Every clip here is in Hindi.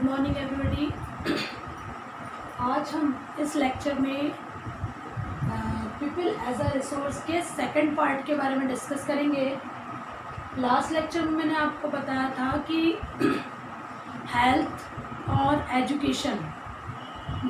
Good morning everybody. आज हम इस लेक्चर में पीपल एज अ रिसोर्स के सेकंड पार्ट के बारे में डिस्कस करेंगे। लास्ट लेक्चर में मैंने आपको बताया था कि हेल्थ और एजुकेशन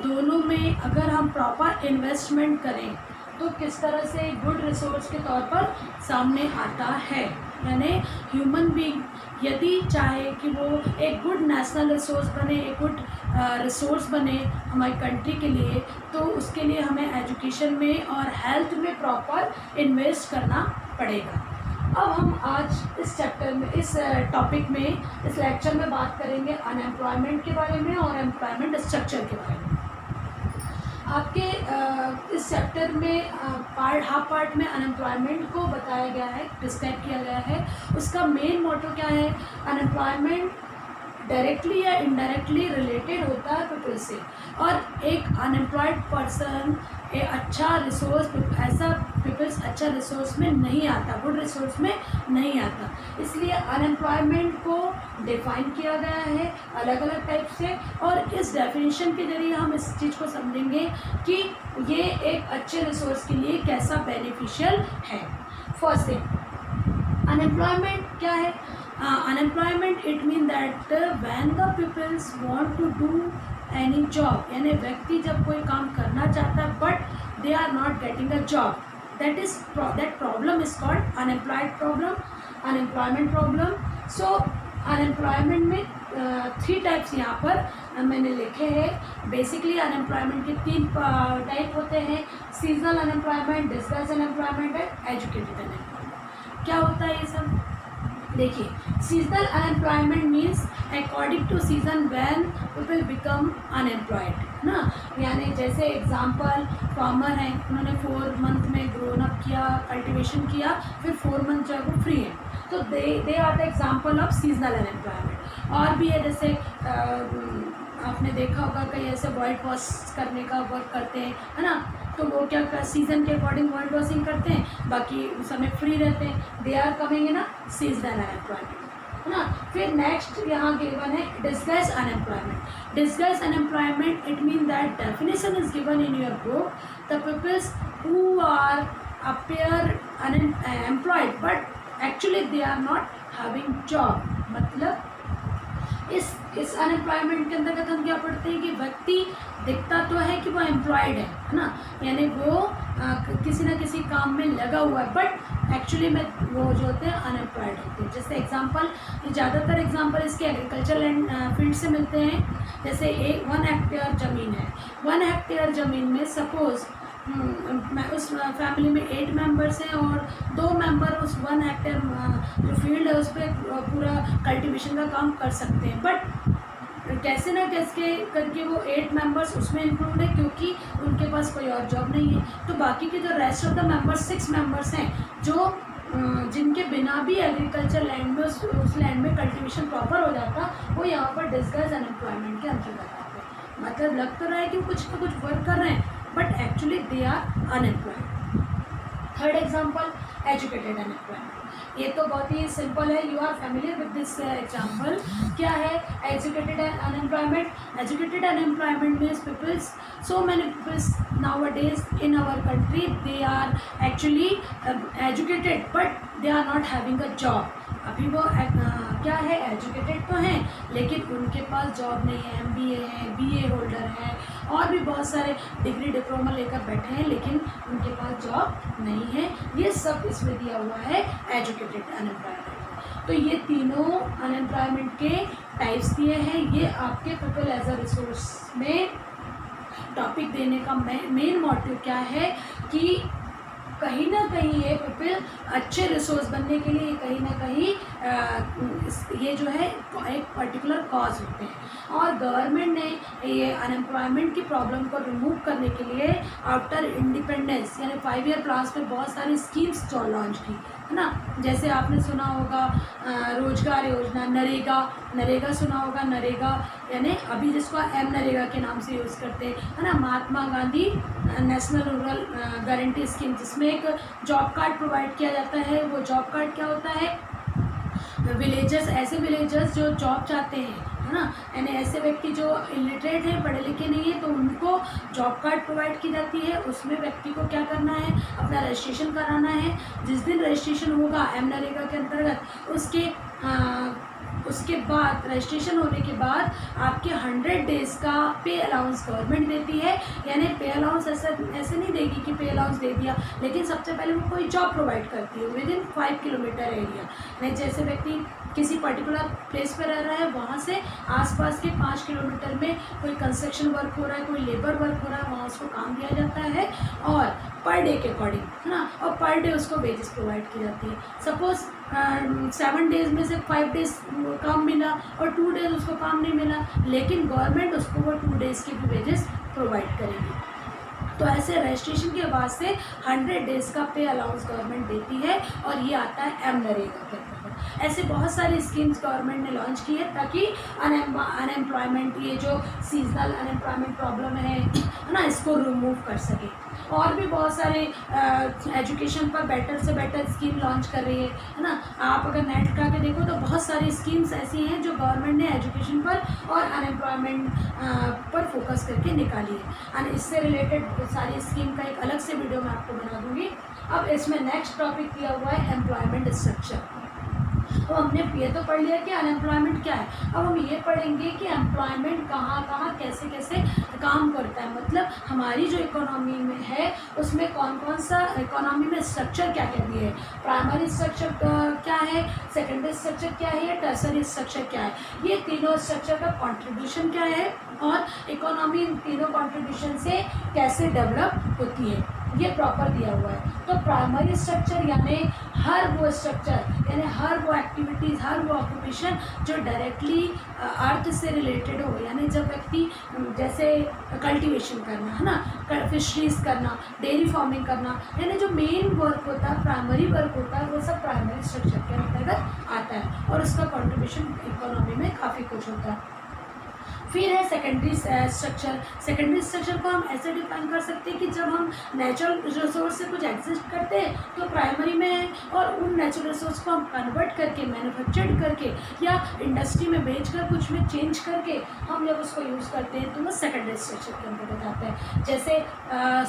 दोनों में अगर हम प्रॉपर इन्वेस्टमेंट करें तो किस तरह से गुड रिसोर्स के तौर पर सामने आता है। यानी ह्यूमन बीइंग यदि चाहे कि वो एक गुड नेशनल रिसोर्स बने, एक गुड रिसोर्स बने हमारी कंट्री के लिए, तो उसके लिए हमें एजुकेशन में और हेल्थ में प्रॉपर इन्वेस्ट करना पड़ेगा। अब हम आज इस चैप्टर में, इस टॉपिक में, इस लेक्चर में बात करेंगे अनएम्प्लॉयमेंट के बारे में और एम्प्लॉयमेंट स्ट्रक्चर के बारे में। आपके इस चैप्टर में हाफ पार्ट में अनएम्प्लॉयमेंट को बताया गया है, डिस्क्राइब किया गया है। उसका मेन मोटो क्या है? अनएम्प्लॉयमेंट डायरेक्टली या इनडायरेक्टली रिलेटेड होता है पीपल से, और एक अनएम्प्लॉयड पर्सन एक अच्छा रिसोर्स, ऐसा पीपल्स अच्छा रिसोर्स में नहीं आता, गुड रिसोर्स में नहीं आता। इसलिए अनएम्प्लॉयमेंट को डिफाइन किया गया है अलग अलग टाइप से, और इस डेफिनेशन के जरिए हम इस चीज़ को समझेंगे कि ये एक अच्छे रिसोर्स के लिए कैसा बेनिफिशियल है। फर्स्ट थिंग, अनएम्प्लॉयमेंट क्या है? Unemployment it mean that when the peoples want to do any job, यानी व्यक्ति जब कोई काम करना चाहता है but they are not getting a job, that problem is called unemployed problem, unemployment problem. So unemployment में थ्री टाइप्स यहाँ पर मैंने लिखे हैं। बेसिकली अनएम्प्लॉयमेंट के तीन टाइप होते हैं: seasonal unemployment, disguise unemployment and educated unemployment. क्या होता है ये सब? देखिए, seasonal unemployment means according to season when people become unemployed ना। यानी जैसे एग्जांपल, फार्मर हैं, उन्होंने 4 मंथ में ग्रोन अप किया, कल्टीवेशन किया, फिर 4 मंथ जो है वो फ्री है, तो they are the example of seasonal unemployment. और भी है, जैसे आपने देखा होगा कई ऐसे वाइट वॉश करने का वर्क करते हैं, है ना, तो वो क्या कर सीजन के अकॉर्डिंग वाइट वॉशिंग करते हैं, बाकी उस समय फ्री रहते हैं, they are coming in seasonal unemployment, है ना। फिर नेक्स्ट यहाँ गिवन है disguise unemployment. Disguise unemployment it mean that definition is given in your book, the peoples who are appear unemployed but actually they are not having job। मतलब इस अनएम्प्लॉयमेंट के अंतर्गत हम क्या पढ़ते हैं कि व्यक्ति दिखता तो है कि वो एम्प्लॉयड है ना, यानी वो किसी न किसी काम में लगा हुआ है, बट एक्चुअली में वो जो होते हैं अनएम्प्लॉयड होते हैं। जैसे एग्जांपल, ज़्यादातर एग्जांपल इसके एग्रीकल्चर एंड फील्ड से मिलते हैं। जैसे 1 हेक्टेयर ज़मीन है, 1 हेक्टेयर ज़मीन में सपोज़ उस फैमिली में 8 मेंबर्स हैं और 2 मेंबर उस 1 हेक्टेयर जो फील्ड है उस पर पूरा कल्टीवेशन का काम कर सकते हैं, बट कैसे ना कैसे करके वो 8 मेंबर्स उसमें इंक्लूड है क्योंकि उनके पास कोई और जॉब नहीं है। तो बाकी के जो rest of the members 6 members हैं जो जिनके बिना भी एग्रीकल्चर लैंड में उस लैंड में कल्टीवेशन प्रॉपर हो जाता, वो यहाँ पर डिस्गाइज अनएम्प्लॉयमेंट के अंतर्गत आते हैं। मतलब लग तो रहा है कि वो कुछ ना कुछ वर्क कर रहे हैं but actually they are unemployed. Third example, educated unemployment. ये तो बहुत ही सिंपल है, you are familiar with this example. क्या है educated unemployment? Educated unemployment means peoples, so many peoples nowadays in our country they are actually educated but they are not having a job. अभी वो क्या है, एजुकेटेड तो हैं लेकिन उनके पास जॉब नहीं है, MBA है, BA होल्डर हैं और भी बहुत सारे डिग्री डिप्लोमा लेकर बैठे हैं लेकिन उनके पास जॉब नहीं है। ये सब इसमें दिया हुआ है एजुकेटेड अनएम्प्लॉयमेंट। तो ये तीनों अनएम्प्लॉयमेंट के टाइप्स दिए हैं। ये आपके पीपल एज अ रिसोर्स में टॉपिक देने का मेन मोटिव क्या है कि कहीं ना कहीं ये पीपल अच्छे रिसोर्स बनने के लिए कहीं ना कहीं ये जो है एक पर्टिकुलर कॉज होते हैं, और गवर्नमेंट ने ये अनएम्प्लॉयमेंट की प्रॉब्लम को रिमूव करने के लिए आफ्टर इंडिपेंडेंस यानी 5 ईयर प्लान्स में बहुत सारी स्कीम्स लॉन्च की, है ना। जैसे आपने सुना होगा रोजगार योजना, नरेगा सुना होगा, नरेगा यानी अभी जिसको नरेगा के नाम से यूज़ करते हैं, है ना। Mahatma Gandhi national rural guarantee scheme, जिसमें एक जॉब कार्ड प्रोवाइड किया जाता है। वो जॉब कार्ड क्या होता है? विलेजर्स, ऐसे विलेजर्स जो जॉब चाहते हैं, है ना, यानी ऐसे व्यक्ति जो इलिटरेट हैं, पढ़े लिखे नहीं है, तो उनको जॉब कार्ड प्रोवाइड की जाती है। उसमें व्यक्ति को क्या करना है, अपना रजिस्ट्रेशन कराना है। जिस दिन रजिस्ट्रेशन होगा मनरेगा के अंतर्गत, उसके बाद रजिस्ट्रेशन होने के बाद आपके 100 डेज़ का पे अलाउंस गवर्नमेंट देती है। यानी पे अलाउंस ऐसे नहीं देगी कि पे अलाउंस दे दिया, लेकिन सबसे पहले वो कोई जॉब प्रोवाइड करती है विद इन 5 किलोमीटर एरिया। नहीं, जैसे व्यक्ति किसी पर्टिकुलर प्लेस पर रह रहा है, वहाँ से आसपास के 5 किलोमीटर में कोई कंस्ट्रक्शन वर्क हो रहा है, कोई लेबर वर्क हो रहा है, वहाँ उसको काम दिया जाता है और पर डे के अकॉर्डिंग, है ना, और पर डे उसको वेजेस प्रोवाइड की जाती है। सपोज 7 डेज़ में से 5 डेज़ काम मिला और 2 डेज़ उसको काम नहीं मिला, लेकिन गवर्नमेंट उसको वो 2 डेज़ की भी वेजेस प्रोवाइड करेगी। तो ऐसे रजिस्ट्रेशन के बाद से 100 डेज़ का पे अलाउंस गवर्नमेंट देती है और ये आता है मनरेगा के अंतर्गत। ऐसे बहुत सारी स्कीम्स गवर्नमेंट ने लॉन्च की है ताकि अनएम्प्लॉयमेंट, ये जो सीजनल अनएम्प्लॉयमेंट प्रॉब्लम है ना, इसको रिमूव कर सके। और भी बहुत सारे एजुकेशन पर बेटर से बेटर स्कीम लॉन्च कर रही है ना। आप अगर नेट उठा के देखो तो बहुत सारी स्कीम्स ऐसी हैं जो गवर्नमेंट ने एजुकेशन पर और अनएम्प्लॉयमेंट पर फोकस करके निकाली है। और इससे रिलेटेड सारी स्कीम का एक अलग से वीडियो मैं आपको बना दूंगी। अब इसमें नेक्स्ट टॉपिक दिया हुआ है एम्प्लॉयमेंट स्ट्रक्चर। अब हमने ये तो पढ़ लिया कि अनएम्प्लॉयमेंट क्या है। अब हम ये पढ़ेंगे कि एम्प्लॉयमेंट कहाँ कहाँ कैसे कैसे काम करता है, मतलब हमारी जो इकोनॉमी में है उसमें कौन कौन सा इकोनॉमी में स्ट्रक्चर क्या क्या दिए है। प्राइमरी स्ट्रक्चर क्या है, सेकेंडरी स्ट्रक्चर क्या है, या टर्सरी स्ट्रक्चर क्या है, ये तीनों स्ट्रक्चर का कॉन्ट्रीब्यूशन क्या है और इकोनॉमी इन तीनों कॉन्ट्रीब्यूशन से कैसे डेवलप होती है, ये प्रॉपर दिया हुआ है। तो प्राइमरी स्ट्रक्चर यानी हर वो स्ट्रक्चर, यानी हर वो एक्टिविटीज़, हर वो ऑक्यूपेशन जो डायरेक्टली अर्थ से रिलेटेड हो, यानी जब व्यक्ति जैसे कल्टीवेशन करना, है ना, फिशरीज करना, डेयरी फार्मिंग करना, यानी जो मेन वर्क होता है, प्राइमरी वर्क होता है, वो सब प्राइमरी स्ट्रक्चर के अंतर्गत आता है और उसका कॉन्ट्रीब्यूशन इकोनॉमी में काफ़ी कुछ होता है। फिर है सेकेंडरी स्ट्रक्चर। सेकेंडरी स्ट्रक्चर को हम ऐसे डिफाइन कर सकते हैं कि जब हम नेचुरल रिसोर्स से कुछ एग्जिस्ट करते हैं तो प्राइमरी में है, और उन नेचुरल रिसोर्स को हम कन्वर्ट करके, मैन्युफैक्चर्ड करके या इंडस्ट्री में बेचकर कुछ में चेंज करके हम जब उसको यूज़ करते हैं तो वो सेकेंडरी स्ट्रक्चर के अंतर्गत आता है। जैसे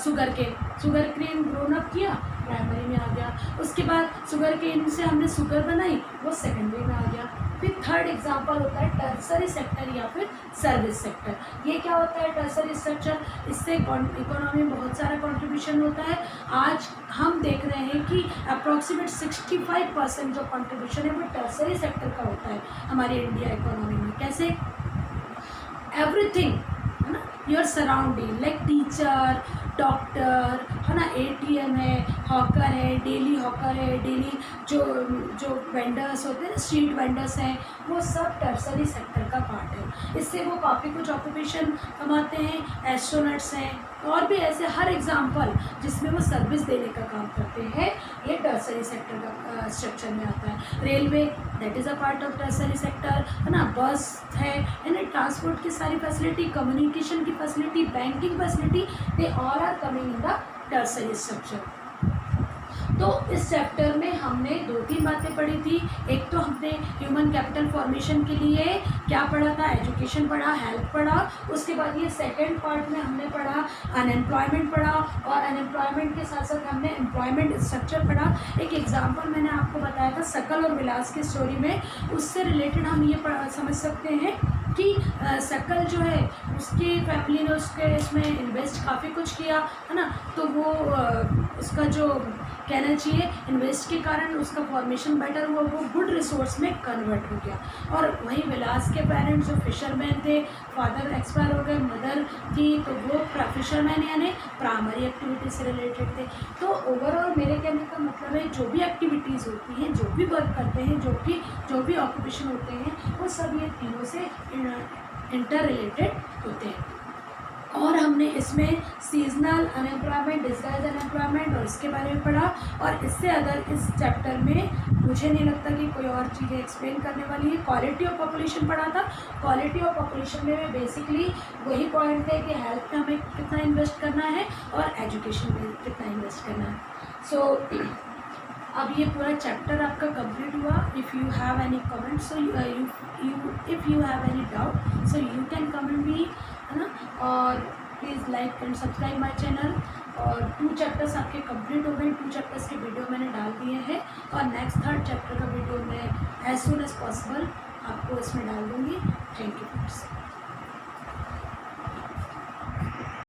शुगर केन ग्रोन अप किया, प्राइमरी में आ गया। उसके बाद शुगर केन से हमने शुगर बनाई, वो सेकेंडरी में आ गया। फिर थर्ड एग्जांपल होता है टर्सरी सेक्टर या फिर सर्विस सेक्टर। ये क्या होता है टर्सरी स्ट्रक्चर, इससे इकोनॉमी में बहुत सारा कंट्रीब्यूशन होता है। आज हम देख रहे हैं कि अप्रॉक्सीमेट 65% जो कंट्रीब्यूशन है वो टर्सरी सेक्टर का होता है हमारी इंडिया इकोनॉमी में। कैसे, एवरीथिंग, है ना, your surrounding, like teacher, doctor, है ना, ATM है, हॉकर है, डेली हॉकर है, डेली जो वेंडर्स होते हैं, स्ट्रीट वेंडर्स हैं, वो सब टर्सरी सेक्टर का पार्ट है। इससे वो काफ़ी कुछ ऑक्यूपेशन कमाते हैं। एस्ट्रोनट्स हैं और भी ऐसे हर एग्जांपल जिसमें वो सर्विस देने का काम करते हैं, ये टर्सरी सेक्टर का स्ट्रक्चर में आता है। Railway, that is a part of tertiary sector, है ना। बस है ना, ट्रांसपोर्ट की सारी फैसिलिटी, कम्युनिकेशन की facility, banking facility, they all are coming in the tertiary structure. तो इस चैप्टर में हमने 2-3 बातें पढ़ी थी। एक तो हमने ह्यूमन कैपिटल फॉर्मेशन के लिए क्या पढ़ा था, एजुकेशन पढ़ा, हेल्थ पढ़ा। उसके बाद ये सेकंड पार्ट में हमने पढ़ा अनएम्प्लॉयमेंट पढ़ा, और अनएम्प्लॉयमेंट के साथ साथ हमने एम्प्लॉयमेंट स्ट्रक्चर पढ़ा। एक एग्जांपल मैंने आपको बताया था सकल और विलास की स्टोरी में, उससे रिलेटेड हम ये समझ सकते हैं कि सकल जो है उसकी फैमिली ने उसके इसमें इन्वेस्ट काफ़ी कुछ किया, है ना, तो वो उसका जो कहना चाहिए इन्वेस्ट के कारण उसका फॉर्मेशन बेटर हुआ, वो गुड रिसोर्स में कन्वर्ट हो गया। और वहीं विलास के पेरेंट्स जो फिशरमैन थे, फादर एक्सपायर हो गए, मदर थी, तो वो फिशरमैन यानी प्राइमरी एक्टिविटी से रिलेटेड थे। तो ओवरऑल मेरे कहने का मतलब है जो भी एक्टिविटीज़ होती हैं, जो भी वर्क करते हैं, जो भी ऑक्यूपेशन होते हैं, वो सब ये तीनों से इंटर रिलेटेड होते हैं। और हमने इसमें सीजनल अनएम्प्लॉयमेंट, डिस्गाइज अनएम्प्लॉयमेंट और इसके बारे में पढ़ा। और इससे अदर इस चैप्टर में मुझे नहीं लगता कि कोई और चीज़ें एक्सप्लेन करने वाली है। क्वालिटी ऑफ पॉपुलेशन पढ़ा था। क्वालिटी ऑफ पॉपुलेशन में बेसिकली वही पॉइंट है कि हेल्थ में हमें कितना इन्वेस्ट करना है और एजुकेशन में कितना इन्वेस्ट करना है। सो अब ये पूरा चैप्टर आपका कंप्लीट हुआ. If you have any comment, so if you have any doubt, so you can comment me, है ना. और please like and subscribe my channel. और 2 चैप्टर्स आपके कंप्लीट हो गए. 2 चैप्टर्स के वीडियो मैंने डाल दिए हैं, और नेक्स्ट 3rd चैप्टर का वीडियो मैं एज सुन एज पॉसिबल आपको इसमें डाल दूँगी. Thank you friends.